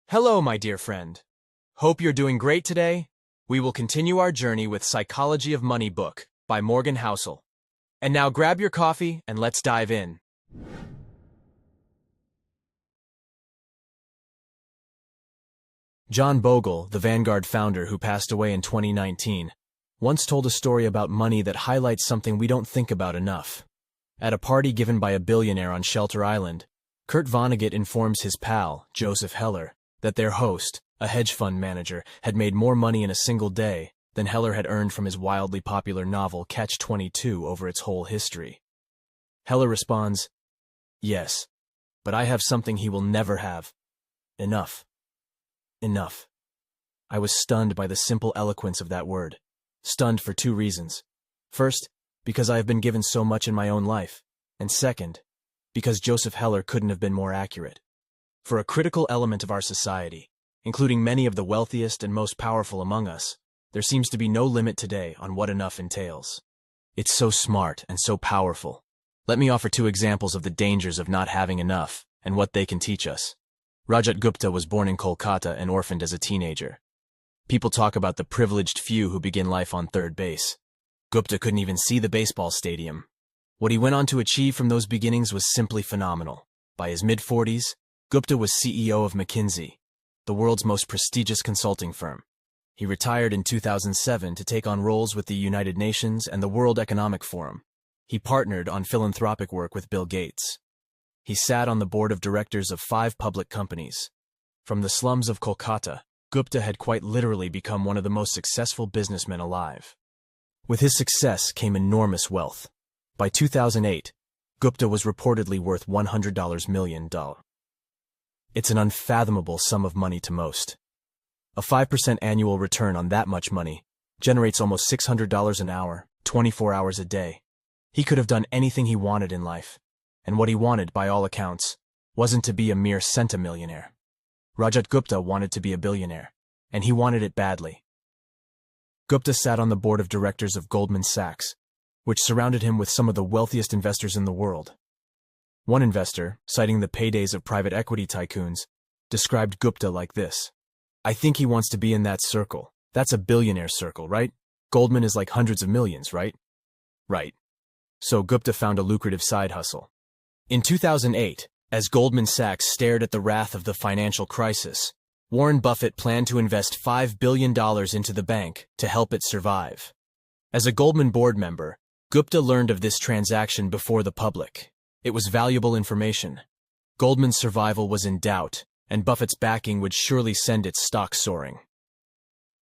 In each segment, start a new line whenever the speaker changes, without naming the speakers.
Hello, my dear friend. Hope you're doing great today. We will continue our journey with Psychology of Money book by Morgan Housel. And now grab your coffee and let's dive in. John Bogle, the Vanguard founder who passed away in 2019, once told a story about money that highlights something we don't think about enough. At a party given by a billionaire on Shelter Island, Kurt Vonnegut informs his pal, Joseph Heller, that their host, a hedge fund manager, had made more money in a single day than Heller had earned from his wildly popular novel Catch-22 over its whole history. Heller responds, "Yes, but I have something he will never have. Enough. Enough." I was stunned by the simple eloquence of that word. Stunned for two reasons. First, because I have been given so much in my own life, and second, because Joseph Heller couldn't have been more accurate. For a critical element of our society, including many of the wealthiest and most powerful among us, there seems to be no limit today on what enough entails. It's so smart and so powerful. Let me offer two examples of the dangers of not having enough and what they can teach us. Rajat Gupta was born in Kolkata and orphaned as a teenager. People talk about the privileged few who begin life on third base. Gupta couldn't even see the baseball stadium. What he went on to achieve from those beginnings was simply phenomenal. By his mid-40s, Gupta was CEO of McKinsey, the world's most prestigious consulting firm. He retired in 2007 to take on roles with the United Nations and the World Economic Forum. He partnered on philanthropic work with Bill Gates. He sat on the board of directors of 5 public companies. From the slums of Kolkata, Gupta had quite literally become one of the most successful businessmen alive. With his success came enormous wealth. By 2008, Gupta was reportedly worth $100 million. It's an unfathomable sum of money to most. A 5% annual return on that much money generates almost $600 an hour, 24 hours a day. He could have done anything he wanted in life, and what he wanted, by all accounts, wasn't to be a mere centimillionaire. Rajat Gupta wanted to be a billionaire, and he wanted it badly. Gupta sat on the board of directors of Goldman Sachs, which surrounded him with some of the wealthiest investors in the world. One investor, citing the paydays of private equity tycoons, described Gupta like this: "I think he wants to be in that circle. That's a billionaire circle, right? Goldman is like hundreds of millions, right?" Right. So Gupta found a lucrative side hustle. In 2008, as Goldman Sachs stared at the wrath of the financial crisis, Warren Buffett planned to invest $5 billion into the bank to help it survive. As a Goldman board member, Gupta learned of this transaction before the public. It was valuable information. Goldman's survival was in doubt, and Buffett's backing would surely send its stock soaring.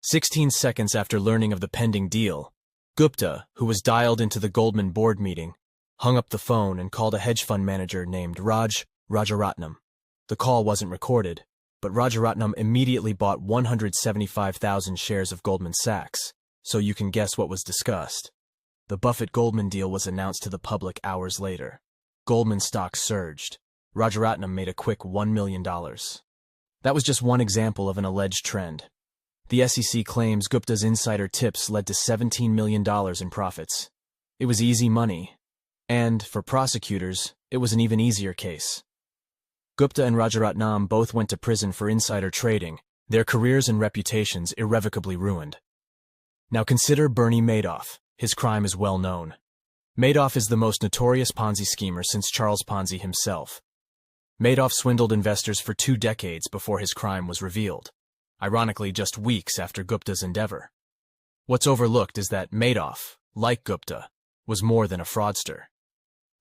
16 seconds after learning of the pending deal, Gupta, who was dialed into the Goldman board meeting, hung up the phone and called a hedge fund manager named Rajaratnam. The call wasn't recorded, but Rajaratnam immediately bought 175,000 shares of Goldman Sachs, so you can guess what was discussed. The Buffett-Goldman deal was announced to the public hours later. Goldman stock surged. Rajaratnam made a quick $1 million. That was just one example of an alleged trend. The SEC claims Gupta's insider tips led to $17 million in profits. It was easy money. And, for prosecutors, it was an even easier case. Gupta and Rajaratnam both went to prison for insider trading, their careers and reputations irrevocably ruined. Now consider Bernie Madoff. His crime is well known. Madoff is the most notorious Ponzi schemer since Charles Ponzi himself. Madoff swindled investors for 2 decades before his crime was revealed, ironically just weeks after Gupta's endeavor. What's overlooked is that Madoff, like Gupta, was more than a fraudster.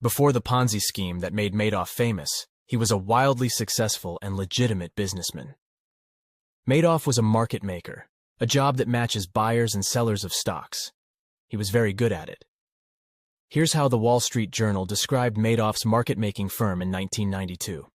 Before the Ponzi scheme that made Madoff famous, he was a wildly successful and legitimate businessman. Madoff was a market maker, a job that matches buyers and sellers of stocks. He was very good at it. Here's how the Wall Street Journal described Madoff's market-making firm in 1992.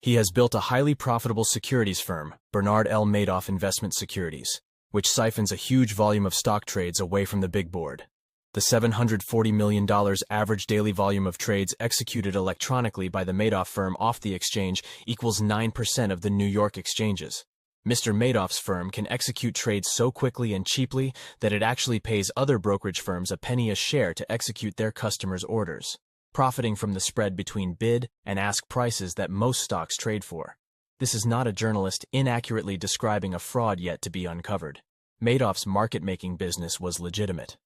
He has built a highly profitable securities firm, Bernard L. Madoff Investment Securities, which siphons a huge volume of stock trades away from the big board. The $740 million average daily volume of trades executed electronically by the Madoff firm off the exchange equals 9% of the New York exchanges. Mr. Madoff's firm can execute trades so quickly and cheaply that it actually pays other brokerage firms a penny a share to execute their customers' orders, profiting from the spread between bid and ask prices that most stocks trade for. This is not a journalist inaccurately describing a fraud yet to be uncovered. Madoff's market-making business was legitimate.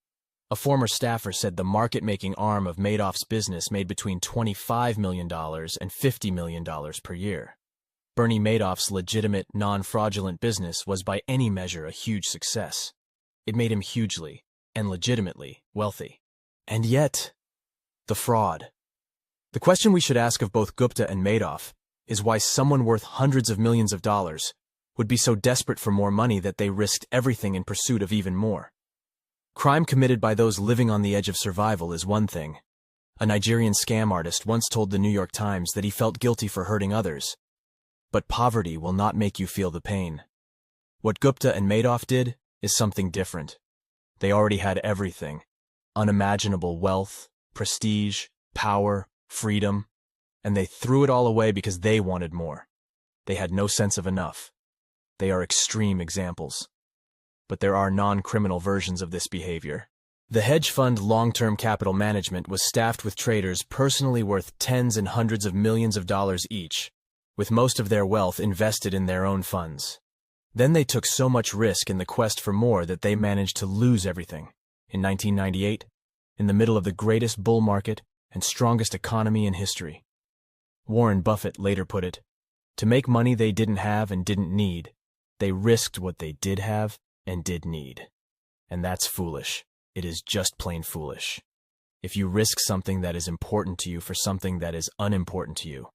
A former staffer said the market-making arm of Madoff's business made between $25 million and $50 million per year. Bernie Madoff's legitimate, non-fraudulent business was by any measure a huge success. It made him hugely and legitimately wealthy. And yet, the fraud. The question we should ask of both Gupta and Madoff is why someone worth hundreds of millions of dollars would be so desperate for more money that they risked everything in pursuit of even more. Crime committed by those living on the edge of survival is one thing. A Nigerian scam artist once told the New York Times that he felt guilty for hurting others. But poverty will not make you feel the pain. What Gupta and Madoff did is something different. They already had everything. Unimaginable wealth, prestige, power, freedom, and they threw it all away because they wanted more. They had no sense of enough. They are extreme examples. But there are non-criminal versions of this behavior. The hedge fund long-term capital management was staffed with traders personally worth tens and hundreds of millions of dollars each, with most of their wealth invested in their own funds. Then they took so much risk in the quest for more that they managed to lose everything. In 1998, in the middle of the greatest bull market and strongest economy in history. Warren Buffett later put it, to make money they didn't have and didn't need, they risked what they did have and did need. And that's foolish. It is just plain foolish. If you risk something that is important to you for something that is unimportant to you,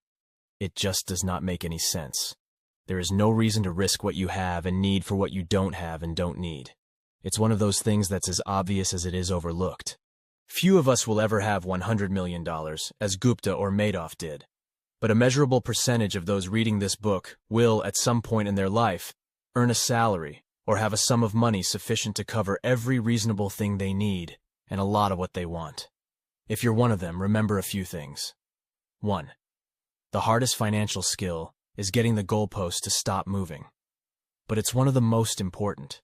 it just does not make any sense. There is no reason to risk what you have and need for what you don't have and don't need. It's one of those things that's as obvious as it is overlooked. Few of us will ever have $100 million, as Gupta or Madoff did. But a measurable percentage of those reading this book will, at some point in their life, earn a salary or have a sum of money sufficient to cover every reasonable thing they need and a lot of what they want. If you're one of them, remember a few things. 1. The hardest financial skill is getting the goalpost to stop moving. But it's one of the most important.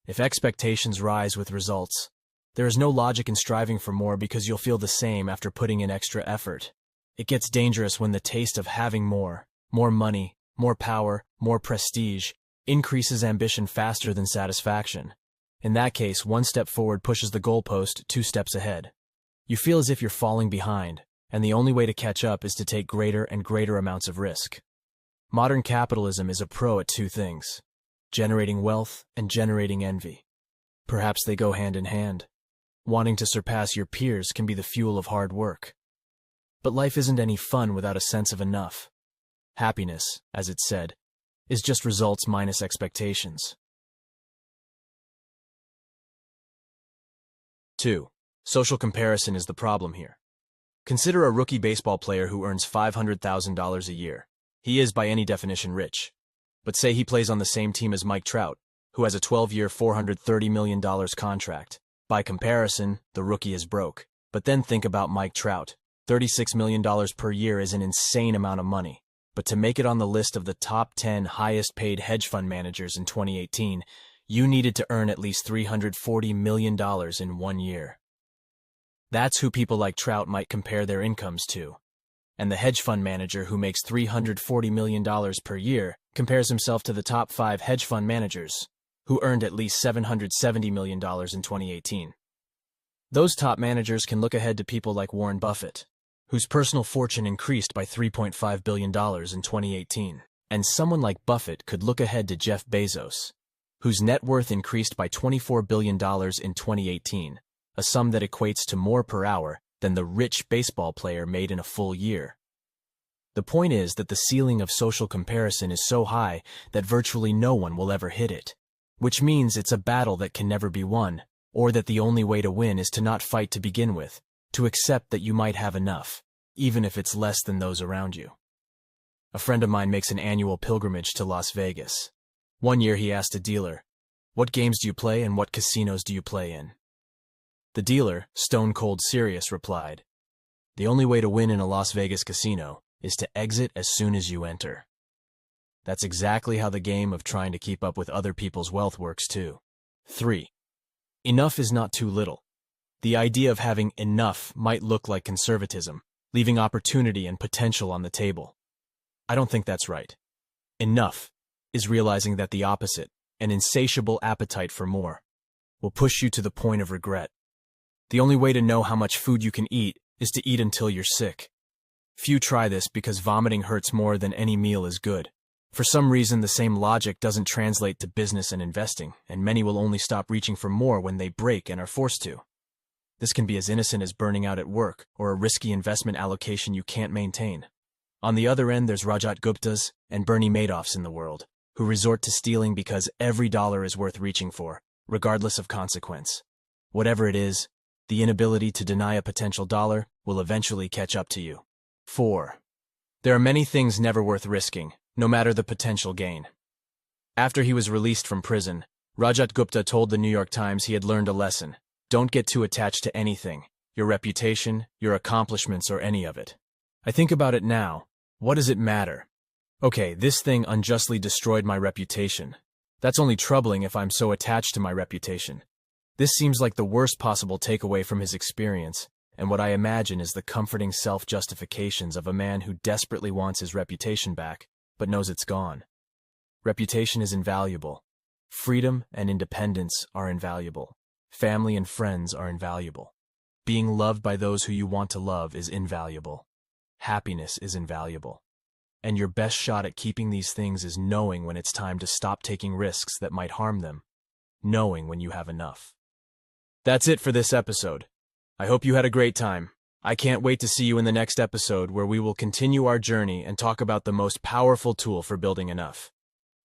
If expectations rise with results, there is no logic in striving for more because you'll feel the same after putting in extra effort. It gets dangerous when the taste of having more money, more power, more prestige, increases ambition faster than satisfaction. In that case, one step forward pushes the goalpost 2 steps ahead. You feel as if you're falling behind, and the only way to catch up is to take greater and greater amounts of risk. Modern capitalism is a pro at 2 things, generating wealth and generating envy. Perhaps they go hand in hand. Wanting to surpass your peers can be the fuel of hard work. But life isn't any fun without a sense of enough. Happiness, as it's said, is just results minus expectations. 2. Social comparison is the problem here. Consider a rookie baseball player who earns $500,000 a year. He is, by any definition, rich. But say he plays on the same team as Mike Trout, who has a 12-year, $430 million contract. By comparison, the rookie is broke. But then think about Mike Trout. $36 million per year is an insane amount of money. But to make it on the list of the top 10 highest-paid hedge fund managers in 2018, you needed to earn at least $340 million in 1 year. That's who people like Trout might compare their incomes to. And the hedge fund manager who makes $340 million per year compares himself to the top 5 hedge fund managers, who earned at least $770 million in 2018. Those top managers can look ahead to people like Warren Buffett, whose personal fortune increased by $3.5 billion in 2018. And someone like Buffett could look ahead to Jeff Bezos, whose net worth increased by $24 billion in 2018, a sum that equates to more per hour than the rich baseball player made in a full year. The point is that the ceiling of social comparison is so high that virtually no one will ever hit it, which means it's a battle that can never be won, or that the only way to win is to not fight to begin with, to accept that you might have enough, even if it's less than those around you. A friend of mine makes an annual pilgrimage to Las Vegas. One year he asked a dealer, "What games do you play and what casinos do you play in?" The dealer, stone cold serious, replied, "The only way to win in a Las Vegas casino is to exit as soon as you enter." That's exactly how the game of trying to keep up with other people's wealth works too. 3. Enough is not too little. The idea of having enough might look like conservatism, leaving opportunity and potential on the table. I don't think that's right. Enough is realizing that the opposite, an insatiable appetite for more, will push you to the point of regret. The only way to know how much food you can eat is to eat until you're sick. Few try this because vomiting hurts more than any meal is good. For some reason, the same logic doesn't translate to business and investing, and many will only stop reaching for more when they break and are forced to. This can be as innocent as burning out at work or a risky investment allocation you can't maintain. On the other end, there's Rajat Guptas and Bernie Madoffs in the world, who resort to stealing because every dollar is worth reaching for, regardless of consequence. Whatever it is, the inability to deny a potential dollar will eventually catch up to you. 4. There are many things never worth risking, no matter the potential gain. After he was released from prison, Rajat Gupta told the New York Times he had learned a lesson. Don't get too attached to anything, your reputation, your accomplishments, or any of it. I think about it now. What does it matter? Okay, this thing unjustly destroyed my reputation. That's only troubling if I'm so attached to my reputation. This seems like the worst possible takeaway from his experience, and what I imagine is the comforting self-justifications of a man who desperately wants his reputation back, but knows it's gone. Reputation is invaluable. Freedom and independence are invaluable. Family and friends are invaluable. Being loved by those who you want to love is invaluable. Happiness is invaluable. And your best shot at keeping these things is knowing when it's time to stop taking risks that might harm them. Knowing when you have enough. That's it for this episode. I hope you had a great time. I can't wait to see you in the next episode where we will continue our journey and talk about the most powerful tool for building enough.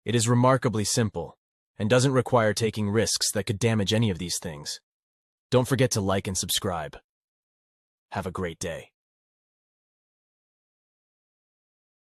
It is remarkably simple and doesn't require taking risks that could damage any of these things. Don't forget to like and subscribe. Have a great day.